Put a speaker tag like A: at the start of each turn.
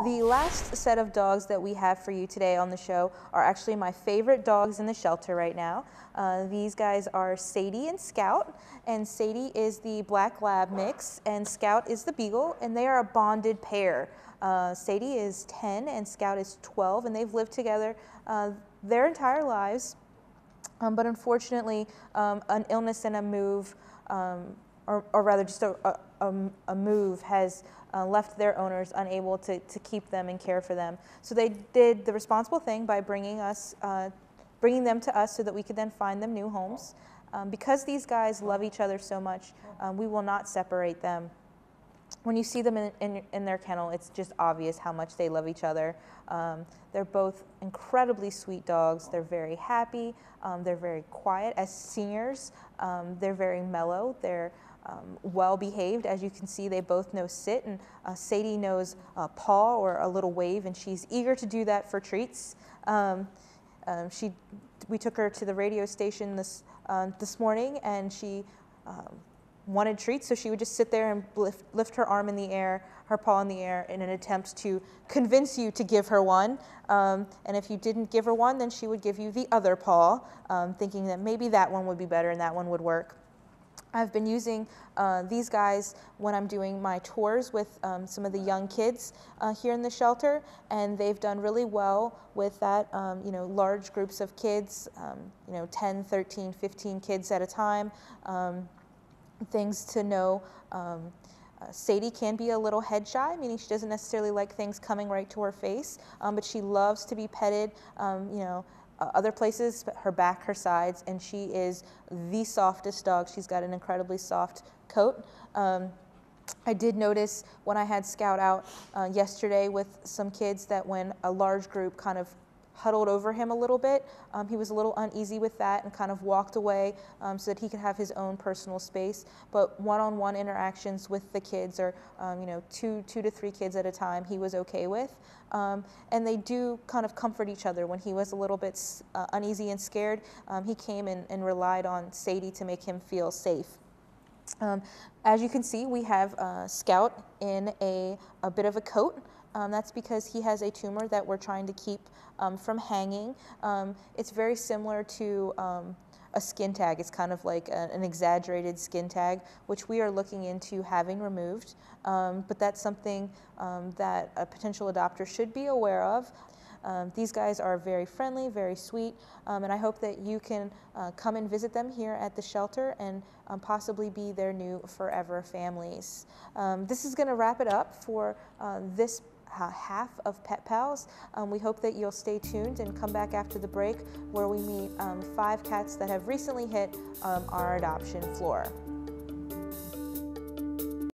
A: The last set of dogs that we have for you today on the show are actually my favorite dogs in the shelter right now. These guys are Sadie and Scout, and Sadie is the black lab mix and Scout is the beagle, and they are a bonded pair. Sadie is 10 and Scout is 12, and they've lived together their entire lives. But unfortunately, an illness and a move, or rather just a move has left their owners unable to keep them and care for them. So they did the responsible thing by bringing them to us so that we could then find them new homes. Because these guys love each other so much, we will not separate them. When you see them in their kennel, it's just obvious how much they love each other. They're both incredibly sweet dogs. They're very happy. They're very quiet. As seniors, they're very mellow. They're well behaved. As you can see, they both know sit, and Sadie knows paw or a little wave, and she's eager to do that for treats. We took her to the radio station this morning, and she wanted treats, so she would just sit there and lift her arm in the air, her paw in the air, in an attempt to convince you to give her one. And if you didn't give her one, then she would give you the other paw, thinking that maybe that one would be better and that one would work. I've been using these guys when I'm doing my tours with some of the young kids here in the shelter, and they've done really well with that, large groups of kids, 10, 13, 15 kids at a time. Things to know, Sadie can be a little head shy, meaning she doesn't necessarily like things coming right to her face, but she loves to be petted, other places, her back, her sides, and she is the softest dog. She's got an incredibly soft coat. I did notice when I had Scout out yesterday with some kids that when a large group kind of huddled over him a little bit, he was a little uneasy with that and kind of walked away so that he could have his own personal space. But one-on-one interactions with the kids, or two to three kids at a time, he was okay with. And they do kind of comfort each other. When he was a little bit uneasy and scared, he came and relied on Sadie to make him feel safe. As you can see, we have Scout in a bit of a coat. That's because he has a tumor that we're trying to keep from hanging. It's very similar to a skin tag. It's kind of like an exaggerated skin tag, which we are looking into having removed. But that's something that a potential adopter should be aware of. These guys are very friendly, very sweet, and I hope that you can come and visit them here at the shelter and possibly be their new forever families. This is going to wrap it up for this half of Pet Pals. We hope that you'll stay tuned and come back after the break, where we meet 5 cats that have recently hit our adoption floor.